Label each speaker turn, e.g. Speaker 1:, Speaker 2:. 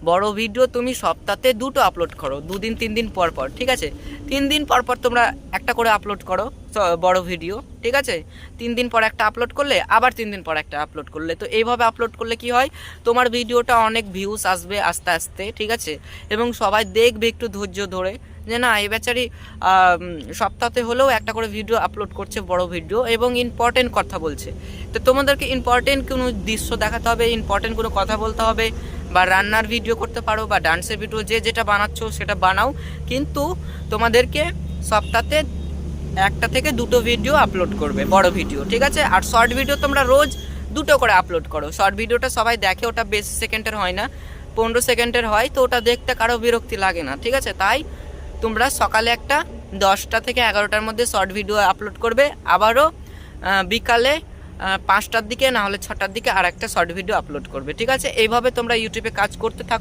Speaker 1: বড় ভিডিও তুমি সপ্তাহে 2টো আপলোড করো, 2 দিন 3 দিন পর পর, ঠিক আছে? 3 দিন পর পর তোমরা একটা করে আপলোড করো বড় ভিডিও, ঠিক আছে? 3 দিন পর একটা আপলোড করলে, আবার 3 দিন পর একটা আপলোড করলে, তো এইভাবে আপলোড করলে কি হয়, তোমার ভিডিওটা অনেক ভিউজ আসবে আস্তে আস্তে, ঠিক আছে? এবং সবাই দেখবে একটু ধৈর্য ধরে যে না এই বেচারি সপ্তাহে হলেও একটা করে ভিডিও আপলোড করছে, বড় ভিডিও, এবং ইম্পর্টেন্ট কথা বলছে। তো তোমাদেরকে ইম্পর্টেন্ট কোনো দৃশ্য দেখাতে হবে, ইম্পর্টেন্ট কোনো কথা বলতে হবে, বা রান্নার ভিডিও করতে পারো বা ডান্সের ভিডিও, যে যেটা বানাচ্ছ সেটা বানাও, কিন্তু তোমাদেরকে সপ্তাহে 1টা থেকে 2টো ভিডিও আপলোড করবে, বড় ভিডিও, ঠিক আছে? আর শর্ট ভিডিও তোমরা রোজ 2টো করে আপলোড করো। শর্ট ভিডিওটা সবাই দেখে, ওটা বেশি সেকেন্ডের হয় না, 15 সেকেন্ডের হয়, তো ওটা দেখতে কারো বিরক্তি লাগে না, ঠিক আছে? তাই তোমরা সকালে একটা 10টা থেকে 11টার মধ্যে শর্ট ভিডিও আপলোড করবে, আবারও বিকালে 5টার দিকে না হলে 6টার দিকে আর একটা শর্ট ভিডিও আপলোড করবে, ঠিক আছে? এইভাবে তোমরা ইউটিউবে কাজ করতে থাকো।